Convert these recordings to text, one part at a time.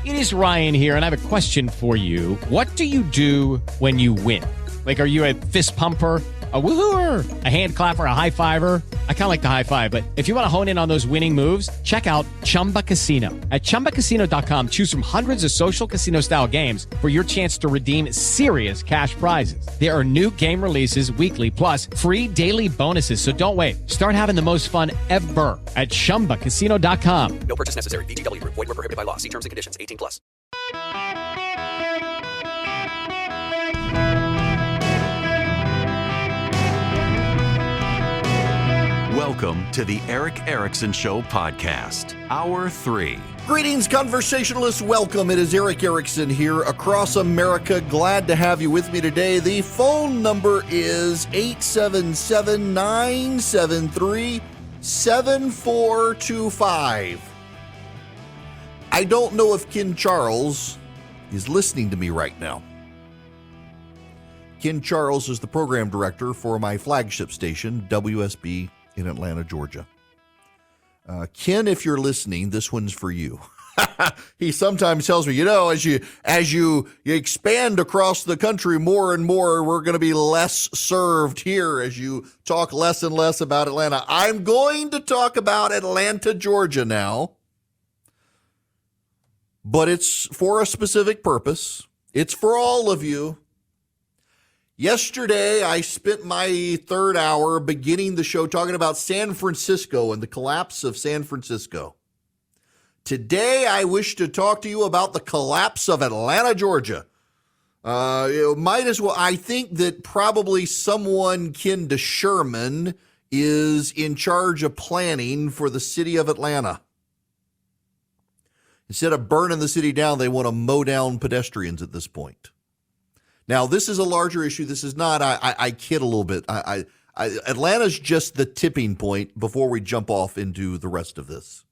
It is Ryan here, and I have a question for you. What do you do when you win? Like, are you a fist pumper, a woo-hooer, a hand clapper, a high fiver? I kind of like the high five, but if you want to hone in on those winning moves, check out Chumba Casino. At ChumbaCasino.com, choose from hundreds of social casino-style games for your chance to redeem serious cash prizes. There are new game releases weekly, plus free daily bonuses. So don't wait. Start having the most fun ever at ChumbaCasino.com. No purchase necessary. VGW Group. Void where prohibited by law. See terms and conditions. 18 plus. Welcome to the Eric Erickson Show podcast, Hour 3. Greetings, conversationalists. Welcome. It is Eric Erickson here across America. Glad to have you with me today. The phone number is 877-973-7425. I don't know if Ken Charles is listening to me right now. Ken Charles is the program director for my flagship station, WSB, in Atlanta, Georgia. Ken, if you're listening, this one's for you. He sometimes tells me, as you expand across the country more and more, we're going to be less served here as you talk less and less about Atlanta. I'm going to talk about Atlanta, Georgia now, but it's for a specific purpose. It's for all of you. Yesterday, I spent my third hour beginning the show talking about San Francisco and the collapse of San Francisco. Today, I wish to talk to you about the collapse of Atlanta, Georgia. Might as well, I think that probably someone kin to Sherman is in charge of planning for the city of Atlanta. Instead of burning the city down, they want to mow down pedestrians at this point. Now, this is a larger issue. This is not, I kid a little bit. Atlanta's just the tipping point before we jump off into the rest of this.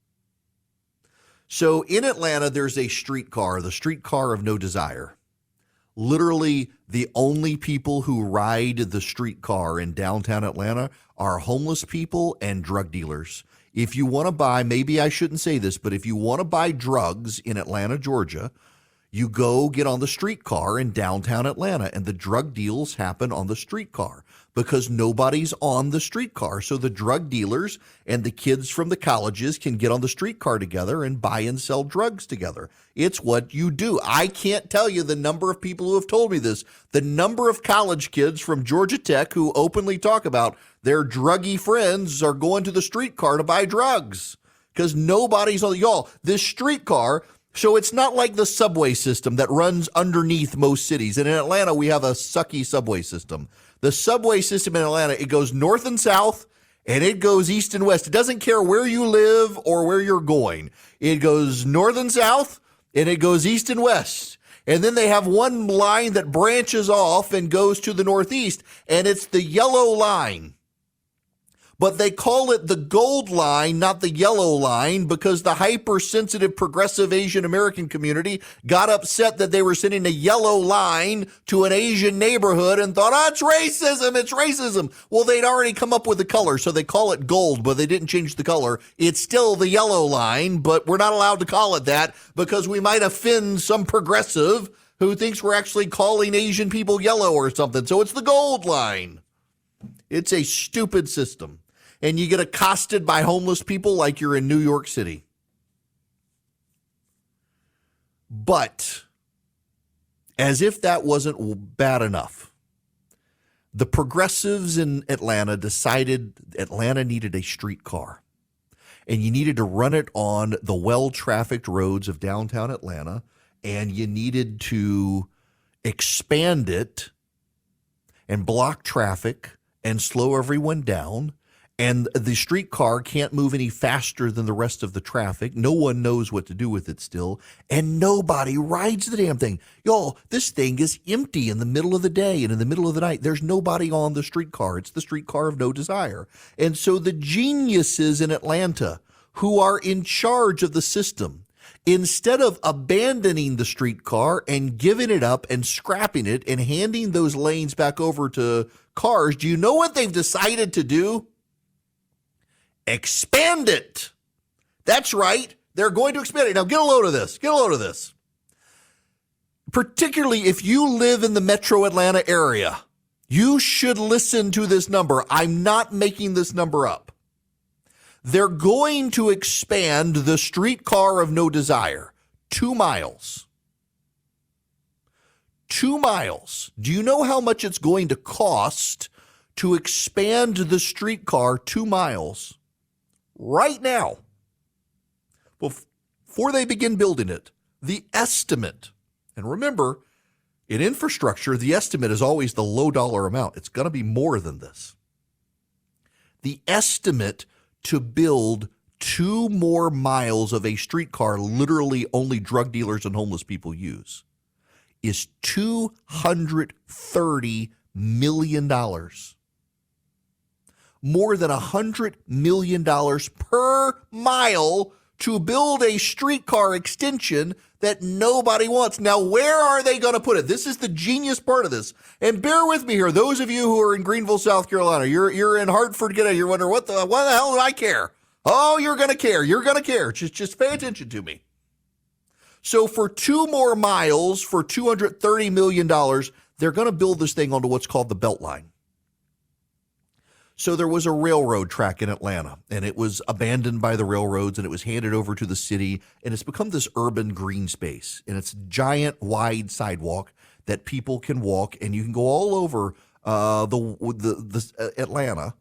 So in Atlanta, there's a streetcar, the streetcar of no desire. Literally, the only people who ride the streetcar in downtown Atlanta are homeless people and drug dealers. If you want to buy, maybe I shouldn't say this, but if you want to buy drugs in Atlanta, Georgia, you go get on the streetcar in downtown Atlanta, and the drug deals happen on the streetcar because nobody's on the streetcar. So the drug dealers and the kids from the colleges can get on the streetcar together and buy and sell drugs together. It's what you do. I can't tell you the number of people who have told me this. The number of college kids from Georgia Tech who openly talk about their druggy friends are going to the streetcar to buy drugs because nobody's on y'all. This streetcar. So it's not like the subway system that runs underneath most cities. And in Atlanta, we have a sucky subway system. The subway system in Atlanta, it goes north and south, and it goes east and west. It doesn't care where you live or where you're going. It goes north and south, and it goes east and west. And then they have one line that branches off and goes to the northeast, and it's the yellow line. But they call it the gold line, not the yellow line, because the hypersensitive progressive Asian American community got upset that they were sending a yellow line to an Asian neighborhood and thought, it's racism, it's racism. Well, they'd already come up with the color, so they call it gold, but they didn't change the color. It's still the yellow line, but we're not allowed to call it that because we might offend some progressive who thinks we're actually calling Asian people yellow or something. So it's the gold line. It's a stupid system. And you get accosted by homeless people like you're in New York City. But as if that wasn't bad enough, the progressives in Atlanta decided Atlanta needed a streetcar. And you needed to run it on the well-trafficked roads of downtown Atlanta. And you needed to expand it and block traffic and slow everyone down. And the streetcar can't move any faster than the rest of the traffic. No one knows what to do with it still. And nobody rides the damn thing. Y'all, this thing is empty in the middle of the day and in the middle of the night. There's nobody on the streetcar. It's the streetcar of no desire. And so the geniuses in Atlanta who are in charge of the system, instead of abandoning the streetcar and giving it up and scrapping it and handing those lanes back over to cars, do you know what they've decided to do? Expand it. That's right. They're going to expand it. Now get a load of this. Get a load of this. particularly if you live in the metro Atlanta area, you should listen to this number. I'm not making this number up. They're going to expand the streetcar of no desire 2 miles. 2 miles. Do you know how much it's going to cost to expand the streetcar 2 miles right now? Before they begin building it, the estimate, and remember, in infrastructure, the estimate is always the low dollar amount. It's going to be more than this. The estimate to build 2 more miles of a streetcar literally only drug dealers and homeless people use is $230 million. More than $100 million per mile to build a streetcar extension that nobody wants. Now, where are they going to put it? This is the genius part of this. And bear with me here. Those of you who are in Greenville, South Carolina, you're in Hartford, you're wondering, why the hell do I care? Oh, you're going to care. You're going to care. Just pay attention to me. So for 2 more miles, for $230 million, they're going to build this thing onto what's called the Beltline. So there was a railroad track in Atlanta, and it was abandoned by the railroads, and it was handed over to the city, and it's become this urban green space. And it's a giant, wide sidewalk that people can walk, and you can go all over the Atlanta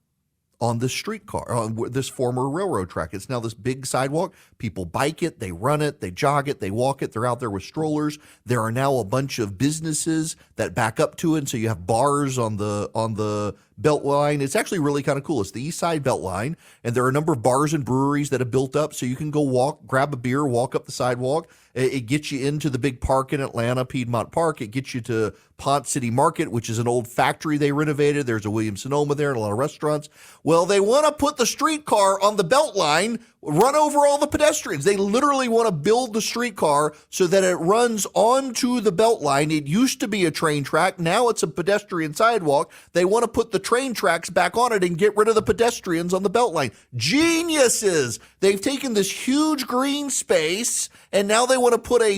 on this streetcar, on this former railroad track. It's now this big sidewalk. People bike it, they run it, they jog it, they walk it. They're out there with strollers. There are now a bunch of businesses that back up to it, and so you have bars on the Beltline. It's actually really kind of cool. It's the East Side Beltline, and there are a number of bars and breweries that have built up, so you can go walk, grab a beer, walk up the sidewalk. It gets you into the big park in Atlanta, Piedmont Park. It gets you to Pont City Market, which is an old factory they renovated. There's a Williams-Sonoma there and a lot of restaurants. Well, they want to put the streetcar on the Beltline, run over all the pedestrians. They literally want to build the streetcar so that it runs onto the Beltline. It used to be a train track. Now it's a pedestrian sidewalk. They want to put the train tracks back on it and get rid of the pedestrians on the Beltline. Geniuses! They've taken this huge green space, and now they want to put a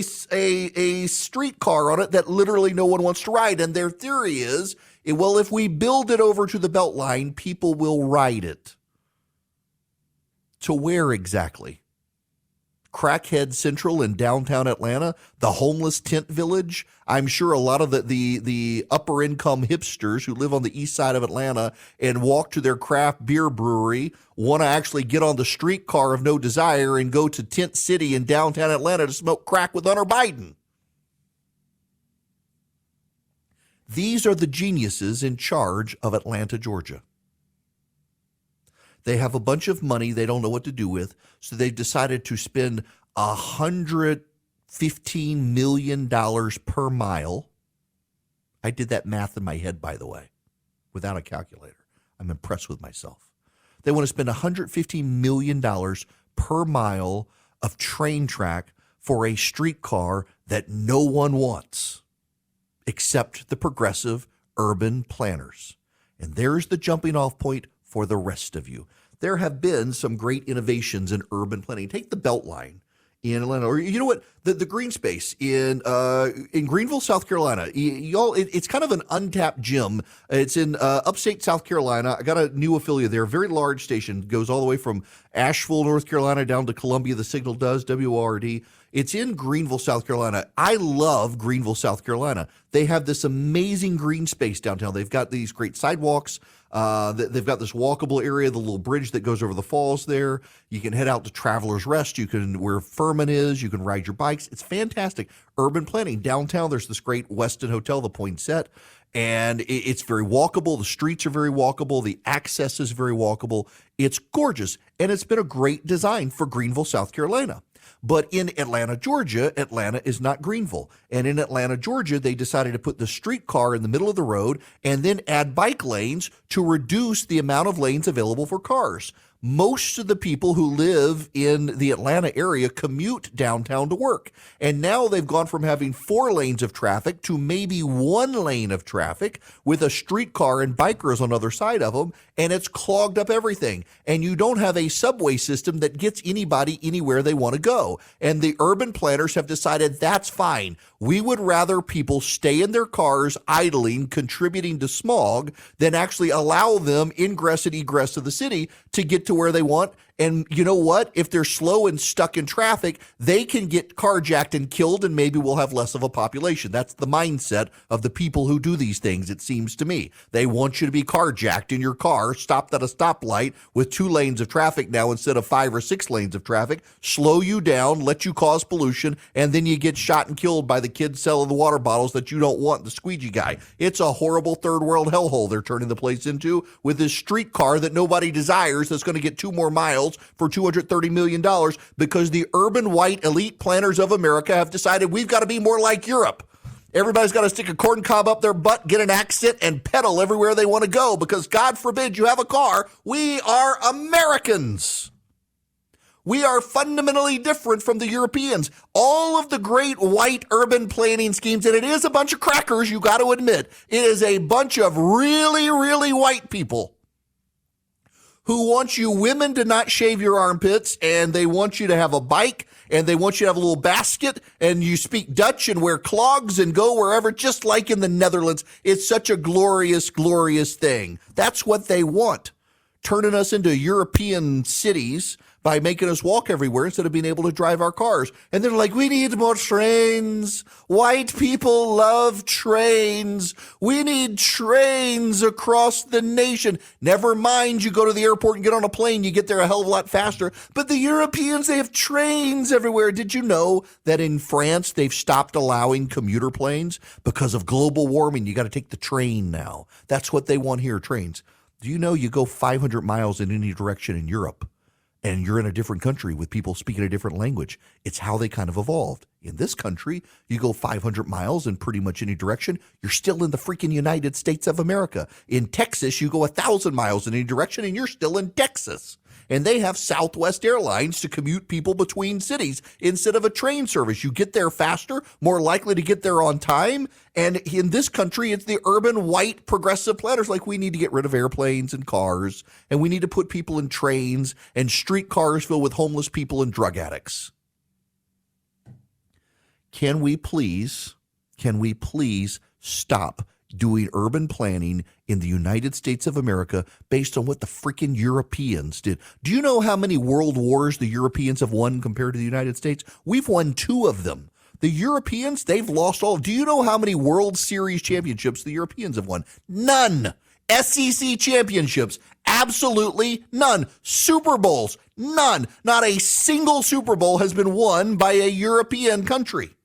streetcar on it that literally no one wants to ride. And their theory is, well, if we build it over to the Beltline, people will ride it. To where exactly? Crackhead Central in downtown Atlanta, the homeless tent village. I'm sure a lot of the upper income hipsters who live on the east side of Atlanta and walk to their craft beer brewery want to actually get on the streetcar of no desire and go to Tent City in downtown Atlanta to smoke crack with Hunter Biden. These are the geniuses in charge of Atlanta, Georgia. They have a bunch of money they don't know what to do with, so they've decided to spend $115 million per mile. I did that math in my head, by the way, without a calculator. I'm impressed with myself. They want to spend $115 million per mile of train track for a streetcar that no one wants except the progressive urban planners. And there's the jumping off point for the rest of you. There have been some great innovations in urban planning. Take the Beltline in Atlanta, or you know what, the green space in Greenville, South Carolina. It's kind of an untapped gem. It's in upstate South Carolina. I got a new affiliate there, very large station, goes all the way from Asheville, North Carolina, down to Columbia. The signal does, WORD. It's in Greenville, South Carolina. I love Greenville, South Carolina. They have this amazing green space downtown. They've got these great sidewalks. They've got this walkable area, the little bridge that goes over the falls there. You can head out to Travelers Rest. You can, where Furman is, you can ride your bikes. It's fantastic. Urban planning. Downtown, there's this great Westin Hotel, the Poinsett, and it's very walkable. The streets are very walkable. The access is very walkable. It's gorgeous, and it's been a great design for Greenville, South Carolina. But in Atlanta, Georgia, Atlanta is not Greenville. And in Atlanta, Georgia, they decided to put the streetcar in the middle of the road and then add bike lanes to reduce the amount of lanes available for cars. most of the people who live in the Atlanta area commute downtown to work. And now they've gone from having 4 lanes of traffic to maybe 1 lane of traffic with a streetcar and bikers on the other side of them, and it's clogged up everything. And you don't have a subway system that gets anybody anywhere they want to go. And the urban planners have decided that's fine. We would rather people stay in their cars idling, contributing to smog, than actually allow them ingress and egress of the city to get to where they want. And you know what? If they're slow and stuck in traffic, they can get carjacked and killed, and maybe we'll have less of a population. That's the mindset of the people who do these things, it seems to me. They want you to be carjacked in your car, stopped at a stoplight with 2 lanes of traffic now instead of 5 or 6 lanes of traffic, slow you down, let you cause pollution, and then you get shot and killed by the kids selling the water bottles that you don't want, the squeegee guy. It's a horrible third world hellhole they're turning the place into with this streetcar that nobody desires that's going to get 2 more miles for $230 million because the urban white elite planners of America have decided we've got to be more like Europe. Everybody's got to stick a corn cob up their butt, get an accent, and pedal everywhere they want to go because God forbid you have a car. We are Americans. We are fundamentally different from the Europeans. All of the great white urban planning schemes, and it is a bunch of crackers, you got to admit, it is a bunch of really, really white people who want you women to not shave your armpits, and they want you to have a bike, and they want you to have a little basket, and you speak Dutch and wear clogs and go wherever, just like in the Netherlands. It's such a glorious, glorious thing. That's what they want, turning us into European cities by making us walk everywhere instead of being able to drive our cars. And they're like, we need more trains. White people love trains. We need trains across the nation. Never mind, you go to the airport and get on a plane, you get there a hell of a lot faster. But the Europeans, they have trains everywhere. Did you know that in France, they've stopped allowing commuter planes because of global warming? You got to take the train now. That's what they want here, trains. Do you know you go 500 miles in any direction in Europe, and you're in a different country with people speaking a different language? It's how they kind of evolved. In this country, you go 500 miles in pretty much any direction, you're still in the freaking United States of America. In Texas, you go 1,000 miles in any direction, and you're still in Texas. And they have Southwest Airlines to commute people between cities instead of a train service. You get there faster, more likely to get there on time. And in this country, it's the urban white progressive planners like we need to get rid of airplanes and cars, and we need to put people in trains and streetcars filled with homeless people and drug addicts. Can we please stop doing urban planning in the United States of America based on what the freaking Europeans did? Do you know how many world wars the Europeans have won compared to the United States? We've won 2 of them. The Europeans, they've lost all. Do you know how many World Series championships the Europeans have won? None. SEC championships, absolutely none. Super Bowls, none. Not a single Super Bowl has been won by a European country.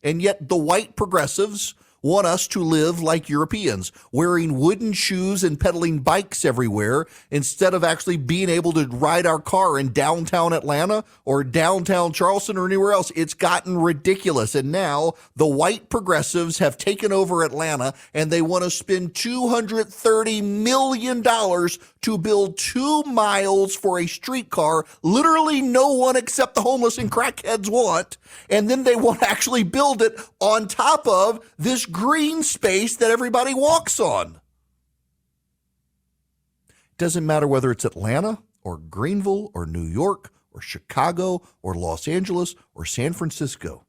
And yet the white progressives want us to live like Europeans, wearing wooden shoes and pedaling bikes everywhere instead of actually being able to ride our car in downtown Atlanta or downtown Charleston or anywhere else. It's gotten ridiculous. And now the white progressives have taken over Atlanta, and they want to spend $230 million to build 2 miles for a streetcar literally no one except the homeless and crackheads want. And then they want to actually build it on top of this green space that everybody walks on. Doesn't matter whether it's Atlanta or Greenville or New York or Chicago or Los Angeles or San Francisco.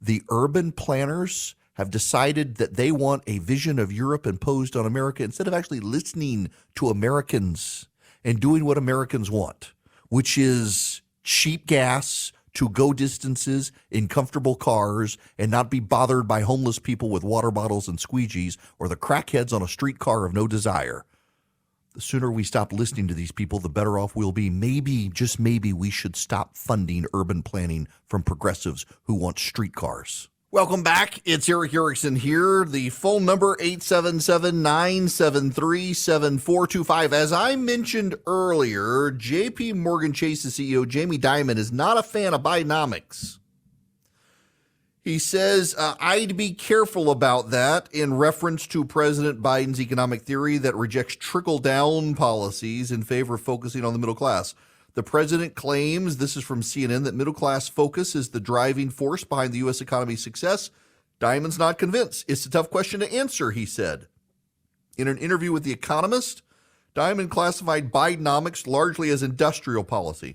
The urban planners have decided that they want a vision of Europe imposed on America instead of actually listening to Americans and doing what Americans want, which is cheap gas to go distances in comfortable cars and not be bothered by homeless people with water bottles and squeegees or the crackheads on a streetcar of no desire. The sooner we stop listening to these people, the better off we'll be. Maybe, just maybe, we should stop funding urban planning from progressives who want streetcars. Welcome back. It's Eric Erickson here. The phone number 877-973-7425. As I mentioned earlier, JP Morgan Chase's CEO Jamie Dimon is not a fan of Bidenomics. He says, I'd be careful about that in reference to President Biden's economic theory that rejects trickle-down policies in favor of focusing on the middle class. The president claims, this is from CNN, that middle-class focus is the driving force behind the U.S. economy's success. Diamond's not convinced. It's a tough question to answer, he said. In an interview with The Economist, Diamond classified Bidenomics largely as industrial policy,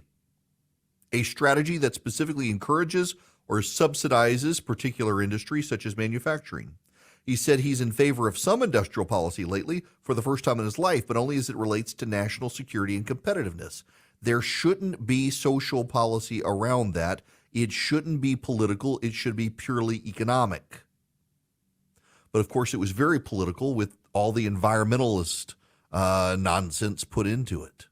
a strategy that specifically encourages or subsidizes particular industries such as manufacturing. He said he's in favor of some industrial policy lately for the first time in his life, but only as it relates to national security and competitiveness. There shouldn't be social policy around that. It shouldn't be political. It should be purely economic. But of course, it was very political with all the environmentalist nonsense put into it.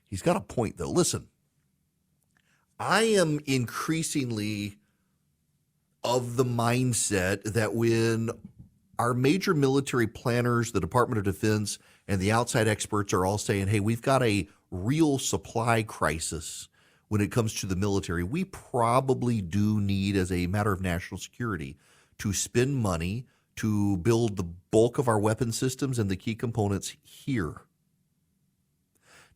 He's got a point, though. Listen, I am increasingly of the mindset that when our major military planners, the Department of Defense, and the outside experts are all saying, hey, we've got a real supply crisis when it comes to the military, we probably do need, as a matter of national security, to spend money to build the bulk of our weapon systems and the key components here.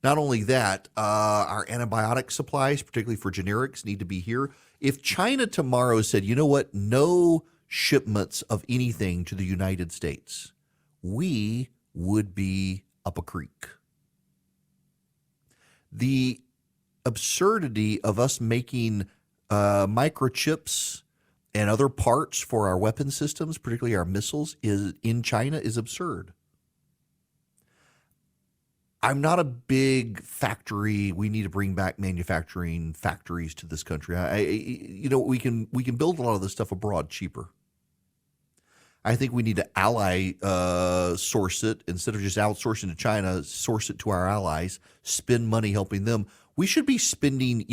Not only that, our antibiotic supplies, particularly for generics, need to be here. If China tomorrow said, you know what, no shipments of anything to the United States, we would be up a creek. The absurdity of us making microchips and other parts for our weapon systems, particularly our missiles, in China is absurd. I'm not a big factory. We need to bring back manufacturing factories to this country. We can build a lot of this stuff abroad cheaper. I think we need to ally source it instead of just outsourcing to China. Source it to our allies. Spend money helping them. We should be spending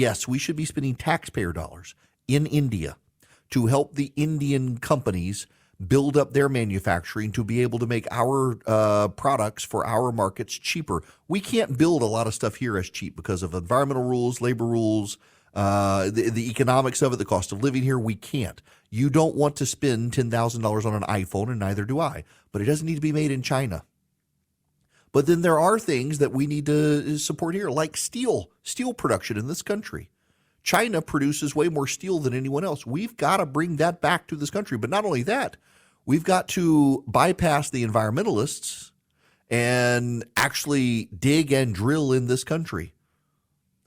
taxpayer dollars in India to help the Indian companies build up their manufacturing to be able to make our products for our markets cheaper. We can't build a lot of stuff here as cheap because of environmental rules, labor rules, the economics of it, the cost of living here. We can't. You don't want to spend $10,000 on an iPhone, and neither do I. But it doesn't need to be made in China. But then there are things that we need to support here, like steel production in this country. China produces way more steel than anyone else. We've got to bring that back to this country. But not only that, we've got to bypass the environmentalists and actually dig and drill in this country.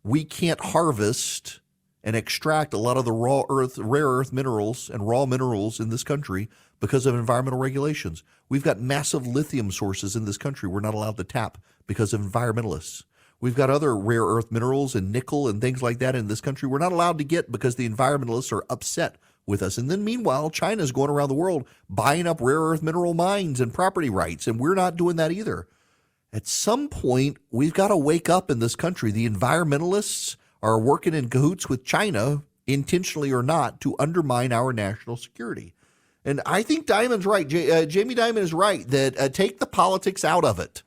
We can't harvest and extract a lot of the rare earth minerals and raw minerals in this country because of environmental regulations. We've got massive lithium sources in this country we're not allowed to tap because of environmentalists. We've got other rare earth minerals and nickel and things like that in this country we're not allowed to get because the environmentalists are upset with us. And then meanwhile, China's going around the world buying up rare earth mineral mines and property rights, and we're not doing that either. At some point, we've got to wake up in this country. The environmentalists are working in cahoots with China, intentionally or not, to undermine our national security. And I think Diamond's right. Jamie Dimon is right that take the politics out of it.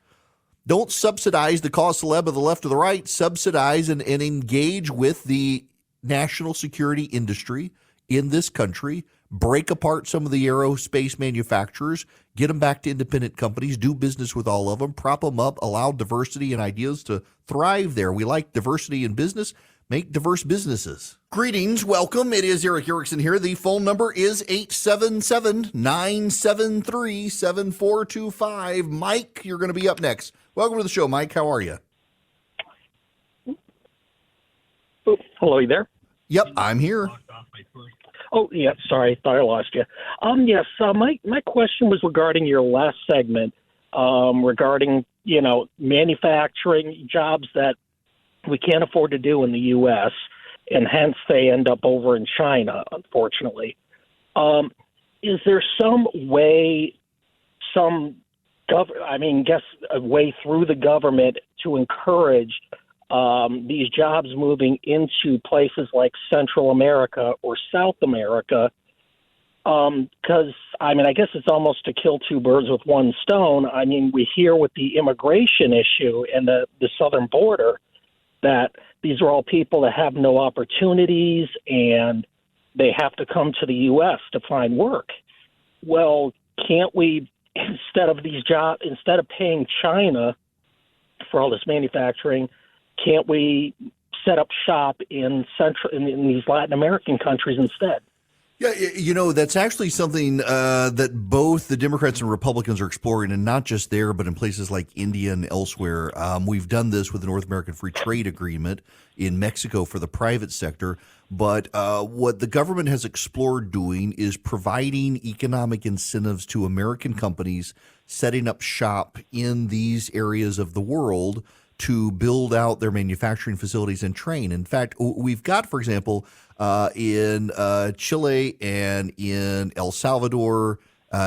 Don't subsidize the cause celeb of the left or the right. Subsidize and engage with the national security industry in this country. Break apart some of the aerospace manufacturers. Get them back to independent companies. Do business with all of them. Prop them up. Allow diversity and ideas to thrive there. We like diversity in business. Make diverse businesses. Greetings. Welcome. It is Eric Erickson here. The phone number is 877-973-7425. Mike, you're going to be up next. Welcome to the show, Mike. How are you? Oh, hello, you there? Yep, I'm here. Oh, yeah, sorry, thought I lost you. Yes, my question was regarding your last segment, regarding, manufacturing jobs that we can't afford to do in the U.S., and hence they end up over in China, unfortunately. Is there some way, a way through the government to encourage these jobs moving into places like Central America or South America? Because, I guess it's almost to kill two birds with one stone. We hear with the immigration issue and the southern border that these are all people that have no opportunities and they have to come to the U.S. to find work. Well, can't we, instead of paying China for all this manufacturing, can't we set up shop in these Latin American countries instead? Yeah, that's actually something that both the Democrats and Republicans are exploring, and not just there, but in places like India and elsewhere. We've done this with the North American Free Trade Agreement in Mexico for the private sector. But what the government has explored doing is providing economic incentives to American companies setting up shop in these areas of the world to build out their manufacturing facilities and train. In fact, we've got, for example, in Chile and in El Salvador,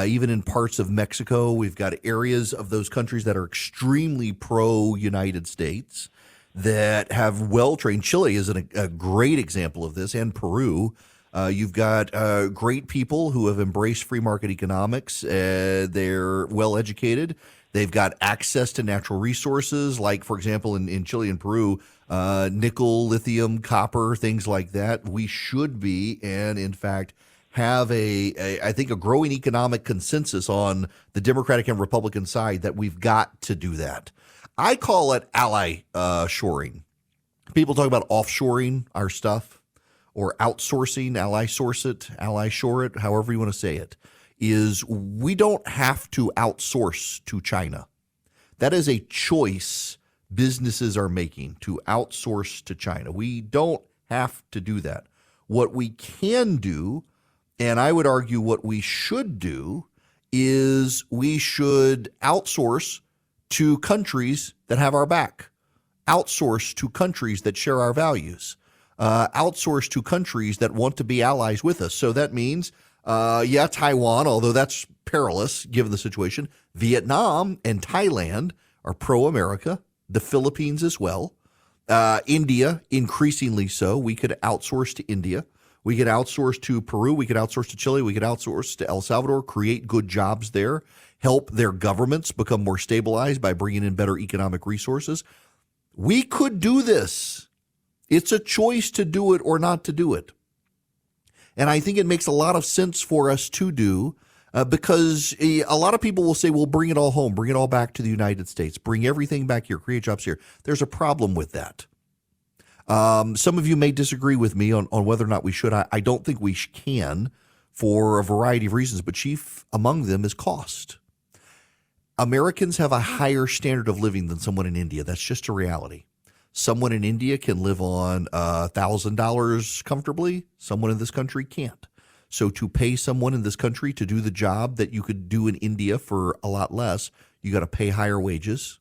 even in parts of Mexico, we've got areas of those countries that are extremely pro-United States that have well-trained. Chile is a great example of this, and Peru. You've got great people who have embraced free market economics. They're well-educated. They've got access to natural resources, like, for example, in Chile and Peru, nickel, lithium, copper, things like that. We should be, and in fact, have I think a growing economic consensus on the Democratic and Republican side that we've got to do that. I call it ally shoring. People talk about offshoring our stuff or outsourcing, ally source it, ally shore it, however you want to say it. Is we don't have to outsource to China. That is a choice businesses are making, to outsource to China. We don't have to do that. What we can do, and I would argue what we should do, is we should outsource to countries that have our back, outsource to countries that share our values, outsource to countries that want to be allies with us. So that means Taiwan, although that's perilous given the situation. Vietnam and Thailand are pro-America. The Philippines as well. India, increasingly so. We could outsource to India. We could outsource to Peru. We could outsource to Chile. We could outsource to El Salvador, create good jobs there, help their governments become more stabilized by bringing in better economic resources. We could do this. It's a choice to do it or not to do it. And I think it makes a lot of sense for us to do because a lot of people will say, well, bring it all home, bring it all back to the United States, bring everything back here, create jobs here. There's a problem with that. Some of you may disagree with me on whether or not we should. I don't think we can for a variety of reasons, but chief among them is cost. Americans have a higher standard of living than someone in India. That's just a reality. Someone in India can live on $1,000 comfortably. Someone in this country can't. So to pay someone in this country to do the job that you could do in India for a lot less, you got to pay higher wages.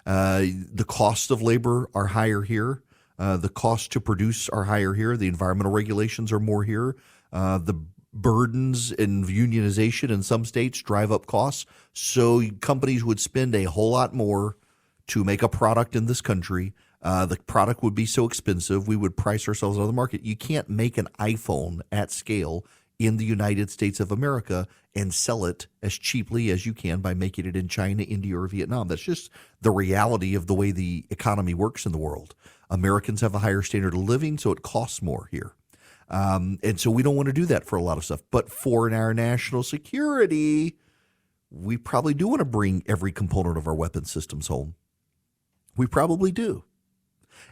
The costs of labor are higher here. The costs to produce are higher here. The environmental regulations are more here. The burdens and unionization in some states drive up costs. So companies would spend a whole lot more to make a product in this country. The product would be so expensive, we would price ourselves out of the market. You can't make an iPhone at scale in the United States of America and sell it as cheaply as you can by making it in China, India, or Vietnam. That's just the reality of the way the economy works in the world. Americans have a higher standard of living, so it costs more here. And so we don't want to do that for a lot of stuff. But for our national security, we probably do want to bring every component of our weapon systems home. We probably do.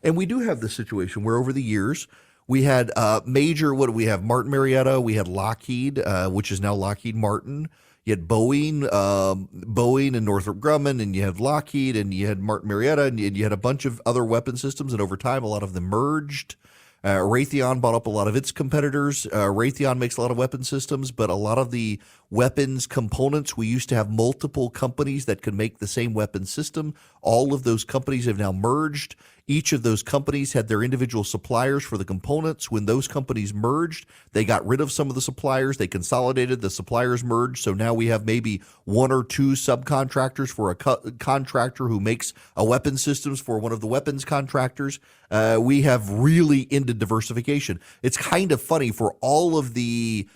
And we do have this situation where over the years we had major, what do we have? Martin Marietta, we had Lockheed, which is now Lockheed Martin. You had Boeing and Northrop Grumman, and you had Lockheed, and you had Martin Marietta, and you had a bunch of other weapon systems. And over time, a lot of them merged. Raytheon bought up a lot of its competitors. Raytheon makes a lot of weapon systems, but a lot of the weapons components, we used to have multiple companies that could make the same weapon system. All of those companies have now merged. Each of those companies had their individual suppliers for the components. When those companies merged, they got rid of some of the suppliers. They consolidated, the suppliers merged. So now we have maybe one or two subcontractors for a contractor who makes a weapon systems for one of the weapons contractors. We have really ended diversification. It's kind of funny for all of the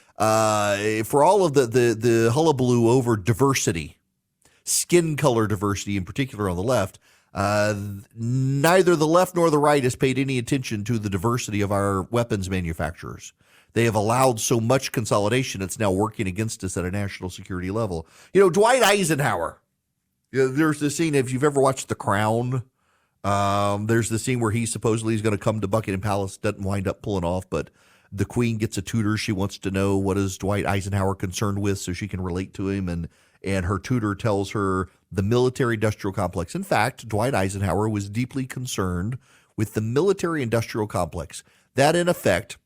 hullabaloo over diversity, skin color diversity in particular on the left. Neither the left nor the right has paid any attention to the diversity of our weapons manufacturers. They have allowed so much consolidation, it's now working against us at a national security level. Dwight Eisenhower, there's this scene, if you've ever watched The Crown, there's the scene where he supposedly is going to come to Buckingham Palace, doesn't wind up pulling off, but the queen gets a tutor. She wants to know what is Dwight Eisenhower concerned with so she can relate to him, and her tutor tells her the military-industrial complex. In fact, Dwight Eisenhower was deeply concerned with the military-industrial complex. That, in effect,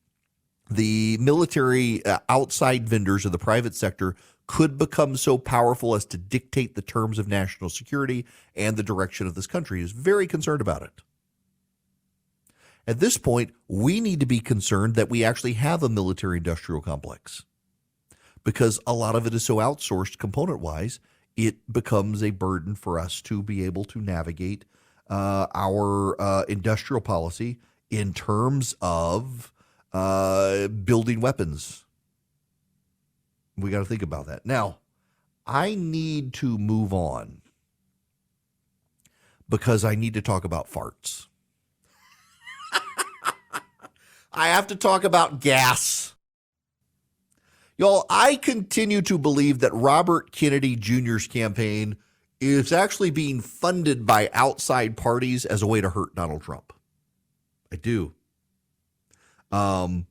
the military outside vendors of the private sector could become so powerful as to dictate the terms of national security and the direction of this country. He was very concerned about it. At this point, we need to be concerned that we actually have a military-industrial complex, because a lot of it is so outsourced component-wise, it becomes a burden for us to be able to navigate our industrial policy in terms of building weapons. We got to think about that. Now, I need to move on because I need to talk about farts. I have to talk about gas. Y'all, I continue to believe that Robert Kennedy Jr.'s campaign is actually being funded by outside parties as a way to hurt Donald Trump. I do.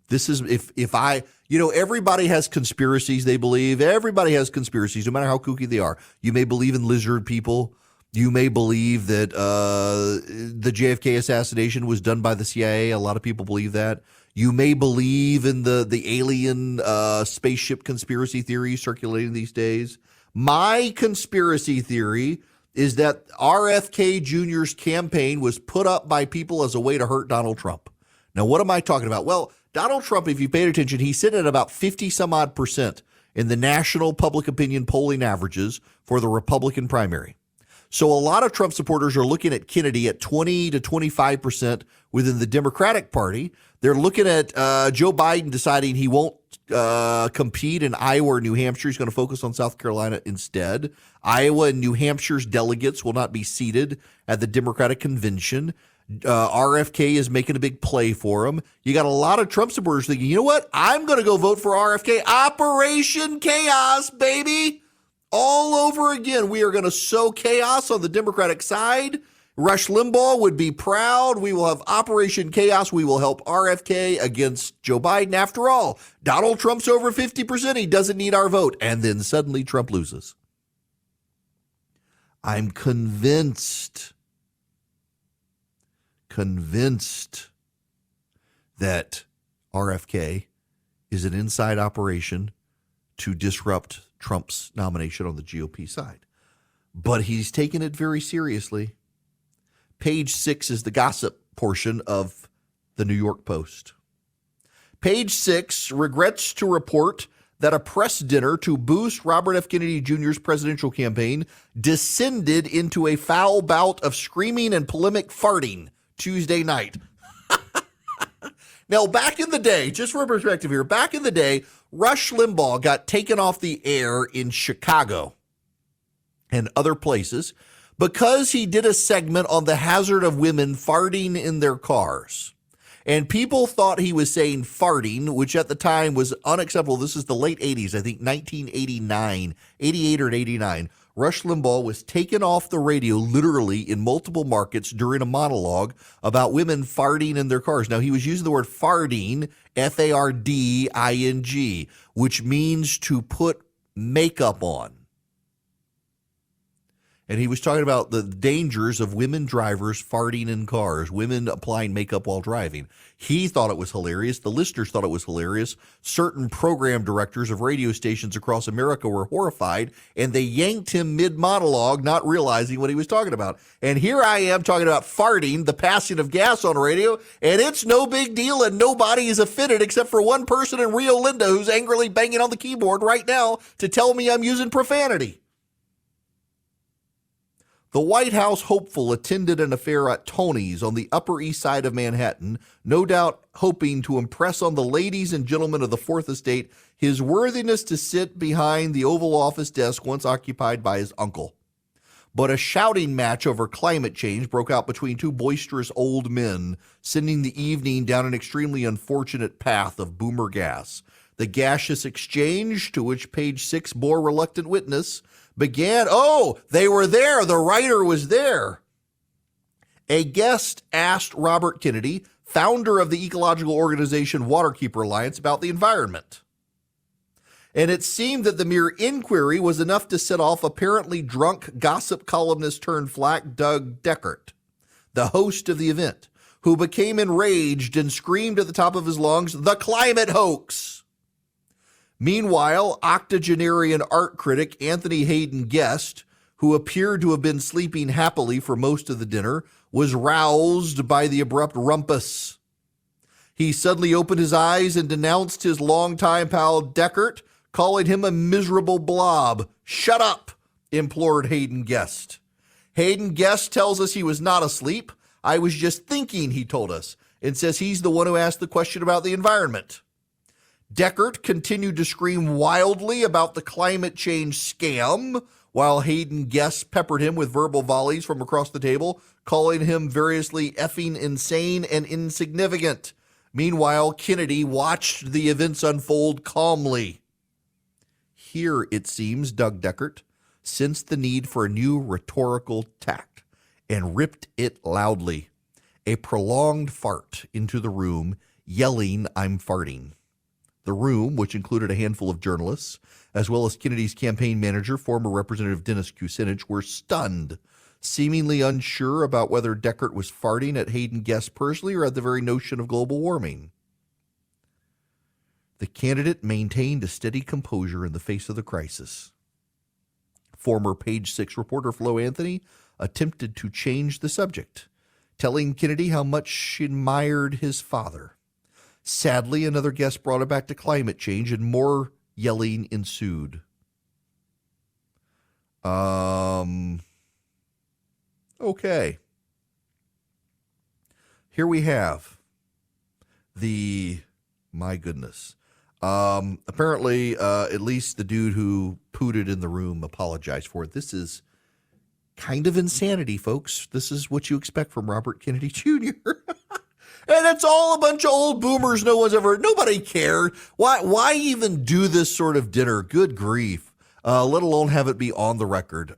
This is, if I, everybody has conspiracies they believe. Everybody has conspiracies, no matter how kooky they are. You may believe in lizard people. You may believe that the JFK assassination was done by the CIA. A lot of people believe that. You may believe in the alien spaceship conspiracy theory circulating these days. My conspiracy theory is that RFK Jr.'s campaign was put up by people as a way to hurt Donald Trump. Now, what am I talking about? Well, Donald Trump, if you paid attention, he's sitting at about 50 some odd % in the national public opinion polling averages for the Republican primary. So a lot of Trump supporters are looking at Kennedy at 20 to 25% within the Democratic Party. They're looking at Joe Biden deciding he won't compete in Iowa or New Hampshire. He's going to focus on South Carolina instead. Iowa and New Hampshire's delegates will not be seated at the Democratic convention. RFK is making a big play for him. You got a lot of Trump supporters thinking, you know what? I'm going to go vote for RFK. Operation Chaos, baby. All over again. We are going to sow chaos on the Democratic side. Rush Limbaugh would be proud. We will have Operation Chaos. We will help RFK against Joe Biden. After all, Donald Trump's over 50%. He doesn't need our vote. And then suddenly Trump loses. I'm convinced that RFK is an inside operation to disrupt Trump's nomination on the GOP side. But he's taken it very seriously. Page 6 is the gossip portion of the New York Post. Page 6 regrets to report that a press dinner to boost Robert F. Kennedy Jr.'s presidential campaign descended into a foul bout of screaming and polemic farting Tuesday night. Now, back in the day, just for perspective here, back in the day, Rush Limbaugh got taken off the air in Chicago and other places because he did a segment on the hazard of women farting in their cars. And people thought he was saying farting, which at the time was unacceptable. This is the late 80s, I think 1989, 88 or 89. Rush Limbaugh was taken off the radio literally in multiple markets during a monologue about women farting in their cars. Now, he was using the word farting, F-A-R-D-I-N-G, which means to put makeup on. And he was talking about the dangers of women drivers farting in cars, women applying makeup while driving. He thought it was hilarious. The listeners thought it was hilarious. Certain program directors of radio stations across America were horrified, and they yanked him mid-monologue, not realizing what he was talking about. And here I am talking about farting, the passing of gas on radio, and it's no big deal, and nobody is offended except for one person in Rio Linda who's angrily banging on the keyboard right now to tell me I'm using profanity. The White House hopeful attended an affair at Tony's on the Upper East Side of Manhattan, no doubt hoping to impress on the ladies and gentlemen of the Fourth Estate his worthiness to sit behind the Oval Office desk once occupied by his uncle. but a shouting match over climate change broke out between two boisterous old men, sending the evening down an extremely unfortunate path of boomer gas. The gaseous exchange, to which page 6 bore reluctant witness, began. Oh, they were there. The writer was there. A guest asked Robert Kennedy, founder of the ecological organization Waterkeeper Alliance, about the environment. And it seemed that the mere inquiry was enough to set off apparently drunk gossip columnist turned flack Doug Deckert, the host of the event, who became enraged and screamed at the top of his lungs, "The climate hoax!" Meanwhile, octogenarian art critic Anthony Hayden Guest, who appeared to have been sleeping happily for most of the dinner, was roused by the abrupt rumpus. He suddenly opened his eyes and denounced his longtime pal Deckert, calling him a miserable blob. "Shut up," implored Hayden Guest. Hayden Guest tells us he was not asleep. "I was just thinking," he told us, and says he's the one who asked the question about the environment. Deckert continued to scream wildly about the climate change scam, while Hayden Guest peppered him with verbal volleys from across the table, calling him variously effing insane and insignificant. Meanwhile, Kennedy watched the events unfold calmly. Here, it seems, Doug Deckert sensed the need for a new rhetorical tact and ripped it loudly. A prolonged fart into the room, yelling, "I'm farting." The room, which included a handful of journalists, as well as Kennedy's campaign manager, former Representative Dennis Kucinich, were stunned, seemingly unsure about whether Deckert was farting at Hayden Guest personally or at the very notion of global warming. The candidate maintained a steady composure in the face of the crisis. Former Page 6 reporter Flo Anthony attempted to change the subject, telling Kennedy how much she admired his father. Sadly, another guest brought it back to climate change, and more yelling ensued. Okay. Here we have my goodness. Apparently, at least the dude who pooted in the room apologized for it. This is kind of insanity, folks. This is what you expect from Robert Kennedy Jr. And it's all a bunch of old boomers. Nobody cared. Why even do this sort of dinner? Good grief. Let alone have it be on the record.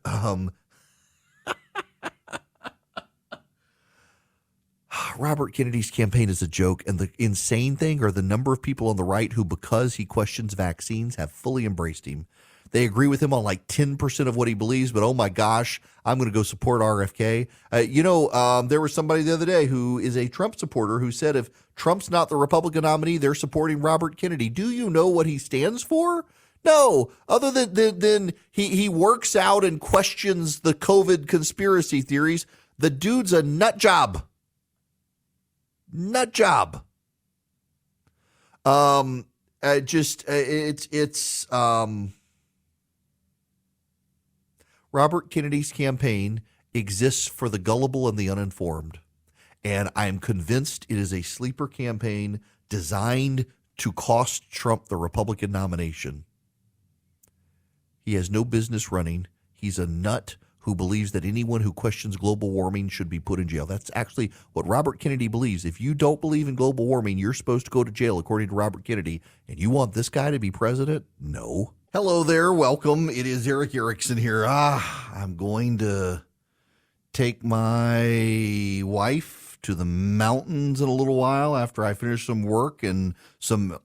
Robert Kennedy's campaign is a joke, and the insane thing are the number of people on the right who, because he questions vaccines, have fully embraced him. They agree with him on like 10% of what he believes, but oh my gosh, I'm going to go support RFK. There was somebody the other day who is a Trump supporter who said if Trump's not the Republican nominee, they're supporting Robert Kennedy. Do you know what he stands for? No, other than he works out and questions the COVID conspiracy theories. The dude's a nut job. Nut job. Robert Kennedy's campaign exists for the gullible and the uninformed. And I'm convinced it is a sleeper campaign designed to cost Trump the Republican nomination. He has no business running. He's a nut who believes that anyone who questions global warming should be put in jail. That's actually what Robert Kennedy believes. If you don't believe in global warming, you're supposed to go to jail, according to Robert Kennedy. And you want this guy to be president? No. Hello there. Welcome. It is Eric Erickson here. I'm going to take my wife to the mountains in a little while after I finish some work and some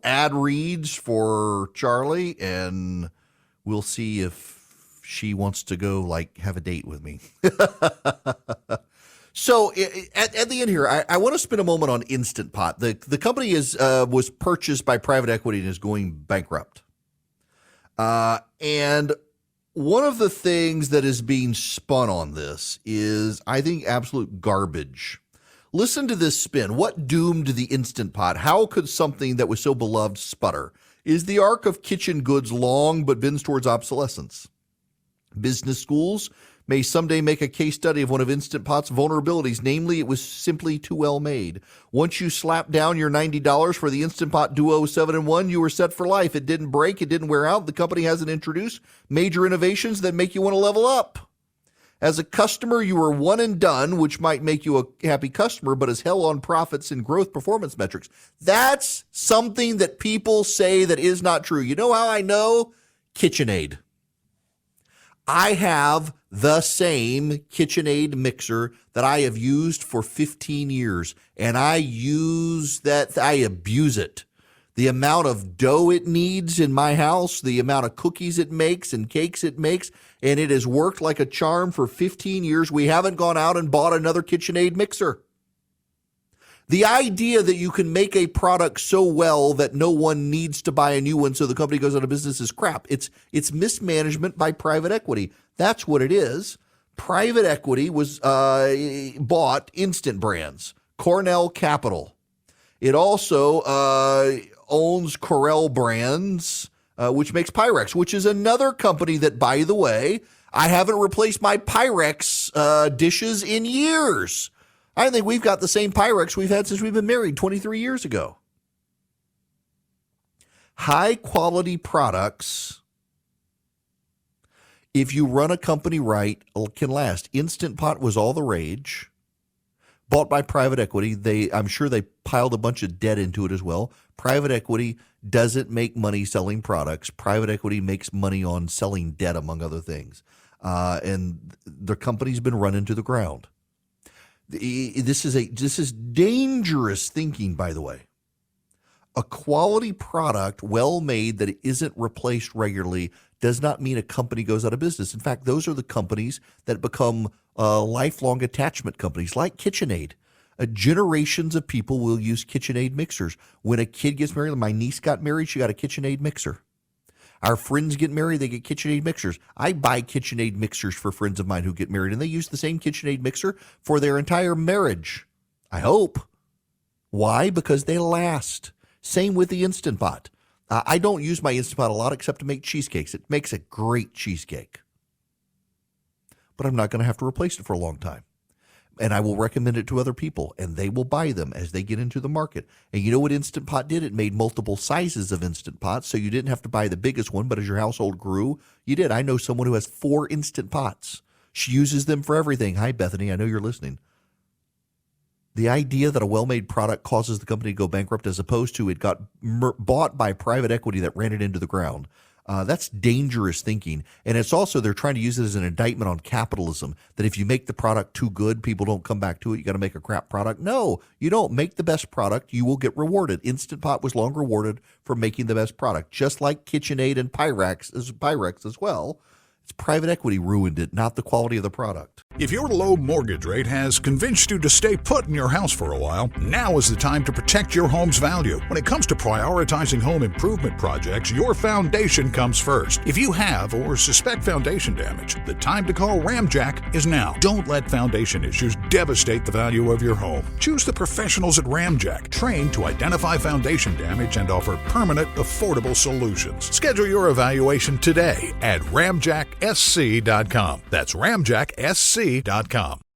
ad reads for Charlie, and we'll see if she wants to go have a date with me. So at the end here, I want to spend a moment on Instant Pot. The company was purchased by private equity and is going bankrupt. And one of the things that is being spun on this is, I think, absolute garbage. Listen to this spin. What doomed the Instant Pot? How could something that was so beloved sputter? Is the arc of kitchen goods long but bends towards obsolescence? Business schools may someday make a case study of one of Instant Pot's vulnerabilities, namely it was simply too well made. Once you slap down your $90 for the Instant Pot Duo 7-in-1, you were set for life. It didn't break, it didn't wear out. The company hasn't introduced major innovations that make you want to level up. As a customer, you are one and done, which might make you a happy customer, but is hell on profits and growth performance metrics. That's something that people say that is not true. You know how I know? KitchenAid. I have the same KitchenAid mixer that I have used for 15 years, and I abuse it. The amount of dough it needs in my house, the amount of cookies it makes and cakes it makes, and it has worked like a charm for 15 years. We haven't gone out and bought another KitchenAid mixer. The idea that you can make a product so well that no one needs to buy a new one so the company goes out of business is crap. It's mismanagement by private equity. That's what it is. Private equity was bought Instant Brands, Cornell Capital. It also owns Corel Brands, which makes Pyrex, which is another company that, by the way, I haven't replaced my Pyrex dishes in years. I think we've got the same Pyrex we've had since we've been married 23 years ago. High quality products, if you run a company right, can last. Instant Pot was all the rage. Bought by private equity. I'm sure they piled a bunch of debt into it as well. Private equity doesn't make money selling products. Private equity makes money on selling debt, among other things. And the company's been run into the ground. This is dangerous thinking, by the way. A quality product, well made, that isn't replaced regularly does not mean a company goes out of business. In fact, those are the companies that become lifelong attachment companies, like KitchenAid. Generations of people will use KitchenAid mixers. When a kid gets married, my niece got married, she got a KitchenAid mixer. Our friends get married, they get KitchenAid mixers. I buy KitchenAid mixers for friends of mine who get married, and they use the same KitchenAid mixer for their entire marriage. I hope. Why? Because they last. Same with the Instant Pot. I don't use my Instant Pot a lot except to make cheesecakes. It makes a great cheesecake. But I'm not going to have to replace it for a long time. And I will recommend it to other people, and they will buy them as they get into the market. And you know what Instant Pot did? It made multiple sizes of Instant Pots, so you didn't have to buy the biggest one, but as your household grew, you did. I know someone who has 4 Instant Pots. She uses them for everything. Hi, Bethany. I know you're listening. The idea that a well-made product causes the company to go bankrupt as opposed to it got bought by private equity that ran it into the ground, that's dangerous thinking. And it's also, they're trying to use it as an indictment on capitalism, that if you make the product too good, people don't come back to it. You got to make a crap product. No, you don't. Make the best product, you will get rewarded. Instant Pot was long rewarded for making the best product, just like KitchenAid and Pyrex as well. It's private equity ruined it, not the quality of the product. If your low mortgage rate has convinced you to stay put in your house for a while, now is the time to protect your home's value. When it comes to prioritizing home improvement projects, your foundation comes first. If you have or suspect foundation damage, the time to call Ramjack is now. Don't let foundation issues devastate the value of your home. Choose the professionals at Ramjack, trained to identify foundation damage and offer permanent, affordable solutions. Schedule your evaluation today at ramjacksc.com. That's ramjacksc.com.